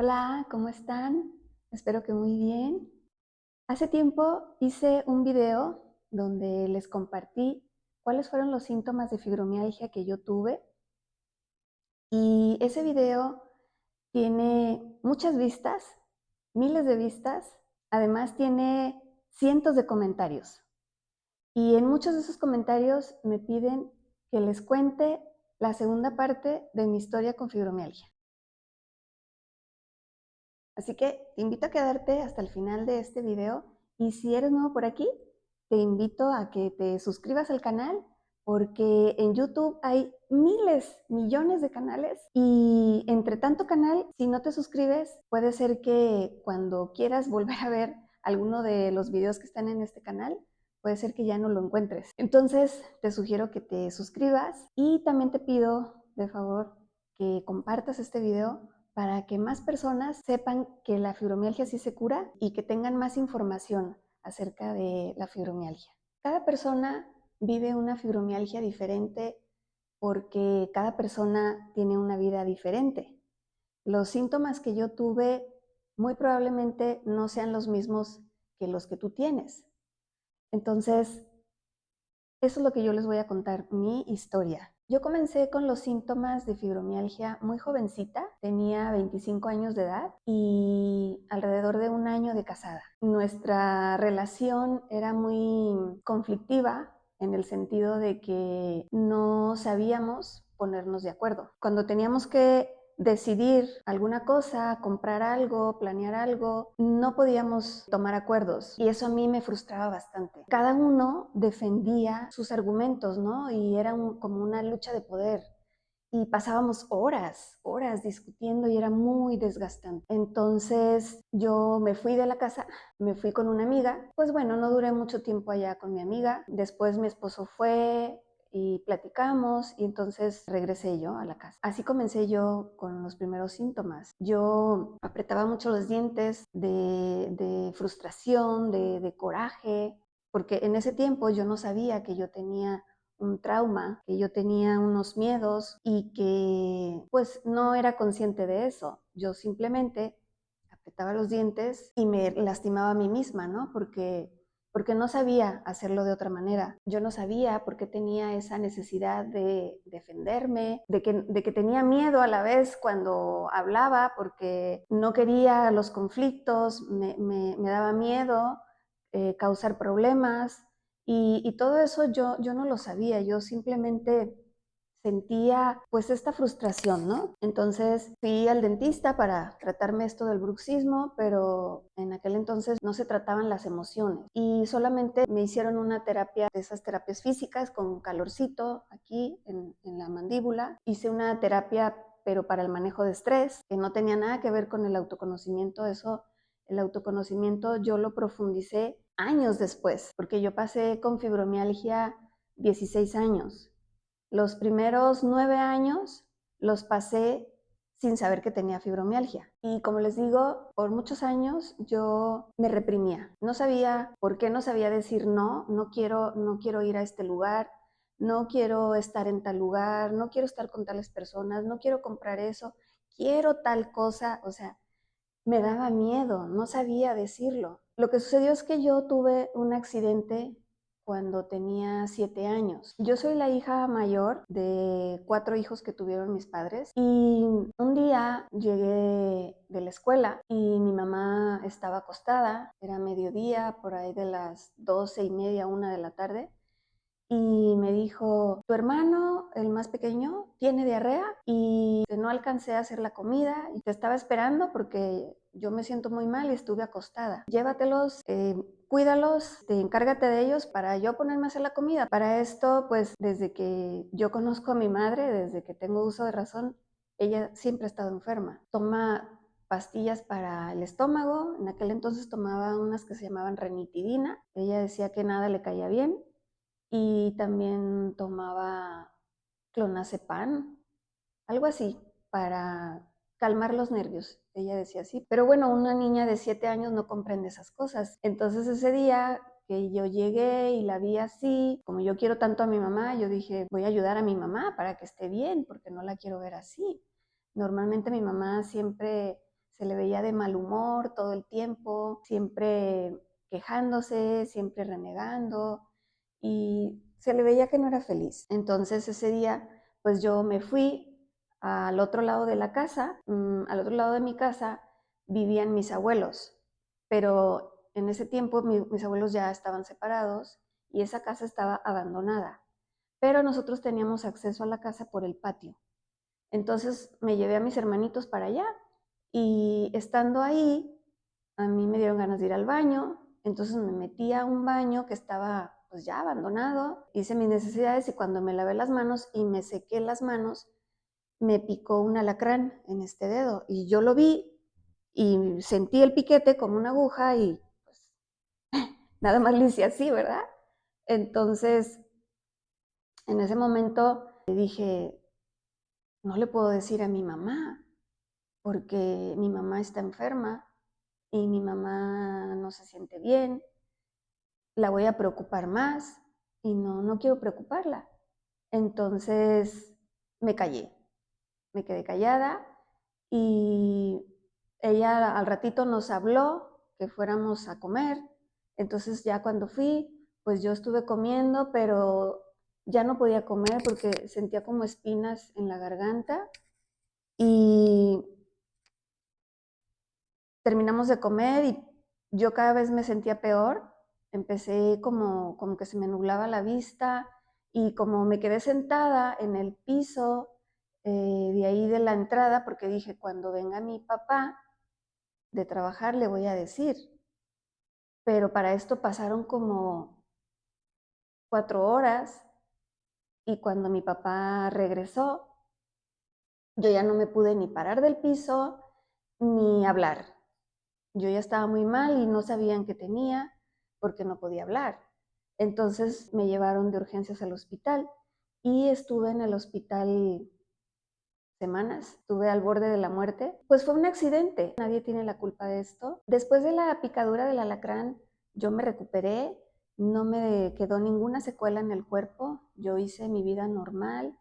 Hola, ¿cómo están? Espero que muy bien. Hace tiempo hice un video donde les compartí cuáles fueron los síntomas de fibromialgia que yo tuve y ese video tiene muchas vistas, miles de vistas, además tiene cientos de comentarios y en muchos de esos comentarios me piden que les cuente la segunda parte de mi historia con fibromialgia. Así que te invito a quedarte hasta el final de este video y si eres nuevo por aquí, te invito a que te suscribas al canal porque en YouTube hay miles, millones de canales y entre tanto canal, si no te suscribes, puede ser que cuando quieras volver a ver alguno de los videos que están en este canal, puede ser que ya no lo encuentres. Entonces, te sugiero que te suscribas y también te pido, de favor, que compartas este video para que más personas sepan que la fibromialgia sí se cura y que tengan más información acerca de la fibromialgia. Cada persona vive una fibromialgia diferente porque cada persona tiene una vida diferente. Los síntomas que yo tuve muy probablemente no sean los mismos que los que tú tienes. Entonces, eso es lo que yo les voy a contar, mi historia. Yo comencé con los síntomas de fibromialgia muy jovencita, tenía 25 años de edad y alrededor de un año de casada. Nuestra relación era muy conflictiva en el sentido de que no sabíamos ponernos de acuerdo. Cuando teníamos que decidir alguna cosa, comprar algo, planear algo, no podíamos tomar acuerdos y eso a mí me frustraba bastante. Cada uno defendía sus argumentos, ¿no? Y era como una lucha de poder y pasábamos horas discutiendo y era muy desgastante. Entonces yo me fui de la casa, me fui con una amiga, pues bueno, no duré mucho tiempo allá con mi amiga, después mi esposo fue y platicamos y entonces regresé yo a la casa. Así comencé yo con los primeros síntomas. Yo apretaba mucho los dientes de frustración, de coraje, porque en ese tiempo yo no sabía que yo tenía un trauma, que yo tenía unos miedos y que pues no era consciente de eso. Yo simplemente apretaba los dientes y me lastimaba a mí misma, ¿no? Porque no sabía hacerlo de otra manera. Yo no sabía por qué tenía esa necesidad de defenderme, de que tenía miedo a la vez cuando hablaba, porque no quería los conflictos, me daba miedo causar problemas y todo eso yo no lo sabía, yo simplemente sentía pues esta frustración, ¿no? Entonces fui al dentista para tratarme esto del bruxismo, pero en aquel entonces no se trataban las emociones y solamente me hicieron una terapia de esas terapias físicas con calorcito aquí en la mandíbula. Hice una terapia pero para el manejo de estrés, que no tenía nada que ver con el autoconocimiento, eso, el autoconocimiento yo lo profundicé años después, porque yo pasé con fibromialgia 16 años. Los primeros 9 años los pasé sin saber que tenía fibromialgia. Y como les digo, por muchos años yo me reprimía. No sabía por qué, no sabía decir no, no quiero ir a este lugar, no quiero estar en tal lugar, no quiero estar con tales personas, no quiero comprar eso, quiero tal cosa, o sea, me daba miedo, no sabía decirlo. Lo que sucedió es que yo tuve un accidente cuando tenía 7 años. Yo soy la hija mayor de 4 hijos que tuvieron mis padres y un día llegué de la escuela y mi mamá estaba acostada, era mediodía, por ahí de las 12:30, 1 de la tarde, y me dijo, tu hermano, el más pequeño, tiene diarrea y no alcancé a hacer la comida y te estaba esperando porque yo me siento muy mal y estuve acostada. Llévatelos, cuídalos, encárgate de ellos para yo ponerme a hacer la comida. Para esto, pues desde que yo conozco a mi madre, desde que tengo uso de razón, ella siempre ha estado enferma. Toma pastillas para el estómago, en aquel entonces tomaba unas que se llamaban ranitidina, ella decía que nada le caía bien y también tomaba clonazepam, algo así, para calmar los nervios. Ella decía así. Pero bueno, una niña de 7 años no comprende esas cosas. Entonces ese día que yo llegué y la vi así, como yo quiero tanto a mi mamá, yo dije, voy a ayudar a mi mamá para que esté bien, porque no la quiero ver así. Normalmente mi mamá siempre se le veía de mal humor todo el tiempo, siempre quejándose, siempre renegando y se le veía que no era feliz. Entonces ese día pues yo me fui al otro lado de la casa, al otro lado de mi casa vivían mis abuelos, pero en ese tiempo mis abuelos ya estaban separados y esa casa estaba abandonada, pero nosotros teníamos acceso a la casa por el patio. Entonces me llevé a mis hermanitos para allá y estando ahí, a mí me dieron ganas de ir al baño, entonces me metí a un baño que estaba pues ya abandonado, hice mis necesidades y cuando me lavé las manos y me sequé las manos, me picó un alacrán en este dedo y yo lo vi y sentí el piquete como una aguja y pues nada más le hice así, ¿verdad? Entonces, en ese momento dije, no le puedo decir a mi mamá, porque mi mamá está enferma y mi mamá no se siente bien, la voy a preocupar más y no quiero preocuparla. Entonces me callé, me quedé callada y ella al ratito nos habló que fuéramos a comer. Entonces ya cuando fui, pues yo estuve comiendo, pero ya no podía comer porque sentía como espinas en la garganta y terminamos de comer y yo cada vez me sentía peor. Empecé como que se me nublaba la vista y como me quedé sentada en el piso de ahí de la entrada, porque dije, cuando venga mi papá de trabajar le voy a decir. Pero para esto pasaron como 4 horas y cuando mi papá regresó, yo ya no me pude ni parar del piso ni hablar. Yo ya estaba muy mal y no sabían qué tenía porque no podía hablar. Entonces me llevaron de urgencias al hospital y estuve en el hospital semanas, estuve al borde de la muerte. Pues fue un accidente, nadie tiene la culpa de esto. Después de la picadura del alacrán, yo me recuperé, no me quedó ninguna secuela en el cuerpo, yo hice mi vida normal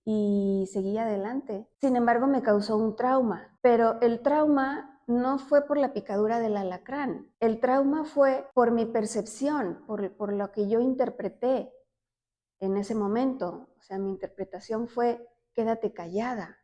y seguí adelante. Sin embargo, me causó un trauma, pero el trauma no fue por la picadura del alacrán, el trauma fue por mi percepción, por lo que yo interpreté en ese momento. O sea, mi interpretación fue, quédate callada,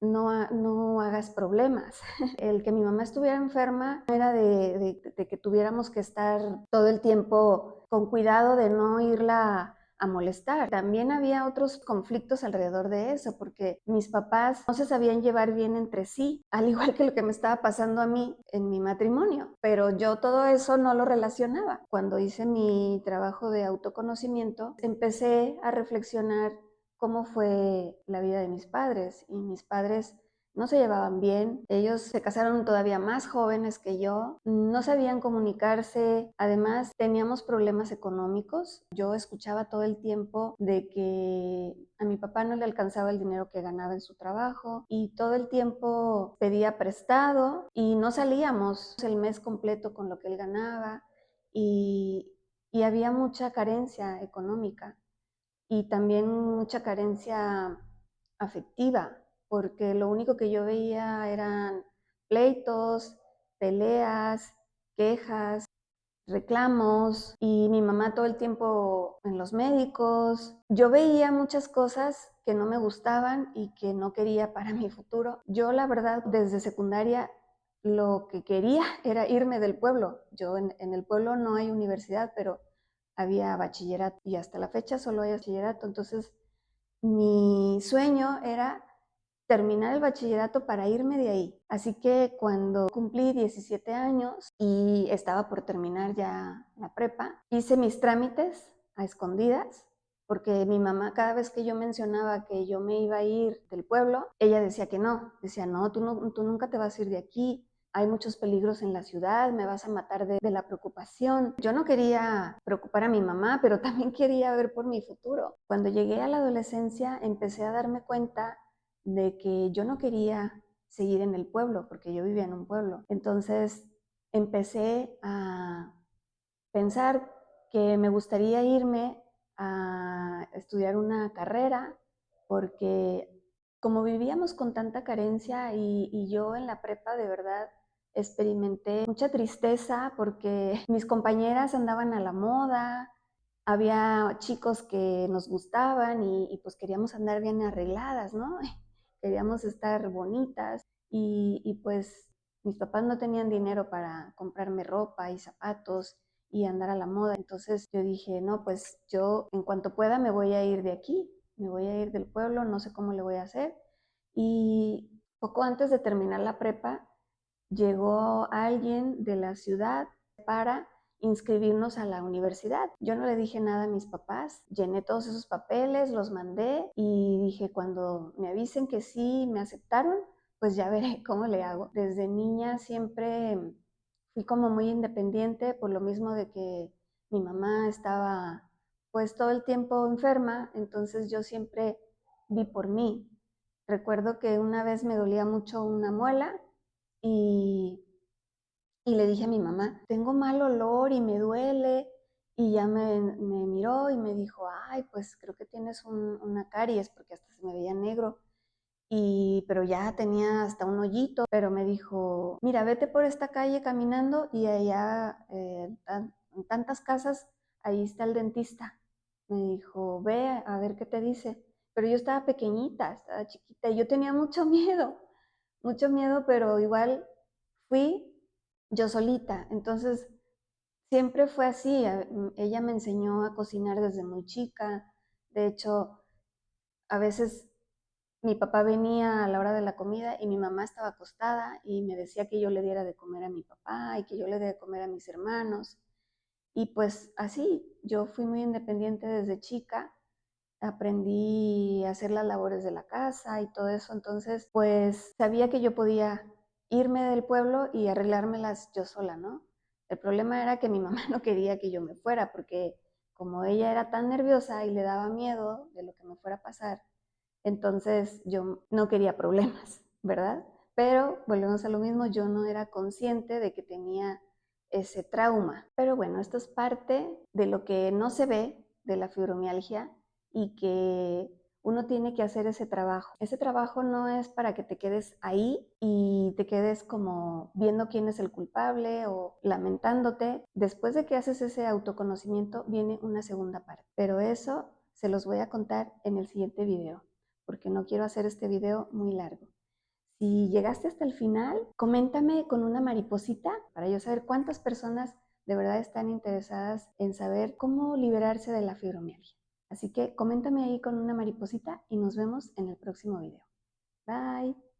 no hagas problemas. El que mi mamá estuviera enferma no era de que tuviéramos que estar todo el tiempo con cuidado de no irla a molestar. También había otros conflictos alrededor de eso, porque mis papás no se sabían llevar bien entre sí, al igual que lo que me estaba pasando a mí en mi matrimonio, pero yo todo eso no lo relacionaba. Cuando hice mi trabajo de autoconocimiento, empecé a reflexionar cómo fue la vida de mis padres y mis padres no se llevaban bien, ellos se casaron todavía más jóvenes que yo, no sabían comunicarse, además teníamos problemas económicos. Yo escuchaba todo el tiempo de que a mi papá no le alcanzaba el dinero que ganaba en su trabajo y todo el tiempo pedía prestado y no salíamos el mes completo con lo que él ganaba y había mucha carencia económica y también mucha carencia afectiva, porque lo único que yo veía eran pleitos, peleas, quejas, reclamos y mi mamá todo el tiempo en los médicos. Yo veía muchas cosas que no me gustaban y que no quería para mi futuro. Yo la verdad desde secundaria lo que quería era irme del pueblo. Yo en el pueblo no hay universidad, pero había bachillerato y hasta la fecha solo hay bachillerato. Entonces mi sueño era terminar el bachillerato para irme de ahí. Así que cuando cumplí 17 años y estaba por terminar ya la prepa, hice mis trámites a escondidas, porque mi mamá cada vez que yo mencionaba que yo me iba a ir del pueblo, ella decía que no, decía, no, tú nunca te vas a ir de aquí, hay muchos peligros en la ciudad, me vas a matar de la preocupación. Yo no quería preocupar a mi mamá, pero también quería ver por mi futuro. Cuando llegué a la adolescencia, empecé a darme cuenta de que yo no quería seguir en el pueblo, porque yo vivía en un pueblo. Entonces empecé a pensar que me gustaría irme a estudiar una carrera, porque como vivíamos con tanta carencia y yo en la prepa de verdad experimenté mucha tristeza porque mis compañeras andaban a la moda, había chicos que nos gustaban y pues queríamos andar bien arregladas, ¿no? Queríamos estar bonitas y pues mis papás no tenían dinero para comprarme ropa y zapatos y andar a la moda. Entonces yo dije, no, pues yo en cuanto pueda me voy a ir de aquí, me voy a ir del pueblo, no sé cómo le voy a hacer. Y poco antes de terminar la prepa, llegó alguien de la ciudad para inscribirnos a la universidad. Yo no le dije nada a mis papás, llené todos esos papeles, los mandé y dije, cuando me avisen que sí me aceptaron, pues ya veré cómo le hago. Desde niña siempre fui como muy independiente por lo mismo de que mi mamá estaba pues todo el tiempo enferma, entonces yo siempre vi por mí. Recuerdo que una vez me dolía mucho una muela y, y le dije a mi mamá, tengo mal olor y me duele. Y ya me miró y me dijo, ay, pues creo que tienes una caries, porque hasta se me veía negro. Pero ya tenía hasta un hoyito, pero me dijo, mira, vete por esta calle caminando y allá, en tantas casas, ahí está el dentista. Me dijo, ve a ver qué te dice. Pero yo estaba pequeñita, estaba chiquita y yo tenía mucho miedo, pero igual fui yo solita. Entonces, siempre fue así. Ella me enseñó a cocinar desde muy chica. De hecho, a veces mi papá venía a la hora de la comida y mi mamá estaba acostada y me decía que yo le diera de comer a mi papá y que yo le diera de comer a mis hermanos. Y pues así, yo fui muy independiente desde chica, aprendí a hacer las labores de la casa y todo eso, entonces pues sabía que yo podía irme del pueblo y arreglármelas yo sola, ¿no? El problema era que mi mamá no quería que yo me fuera porque como ella era tan nerviosa y le daba miedo de lo que me fuera a pasar, entonces yo no quería problemas, ¿verdad? Pero volvemos a lo mismo, yo no era consciente de que tenía ese trauma. Pero bueno, esto es parte de lo que no se ve de la fibromialgia y que uno tiene que hacer ese trabajo. Ese trabajo no es para que te quedes ahí y te quedes como viendo quién es el culpable o lamentándote. Después de que haces ese autoconocimiento viene una segunda parte, pero eso se los voy a contar en el siguiente video porque no quiero hacer este video muy largo. Si llegaste hasta el final, coméntame con una mariposita para yo saber cuántas personas de verdad están interesadas en saber cómo liberarse de la fibromialgia. Así que coméntame ahí con una mariposita y nos vemos en el próximo video. Bye.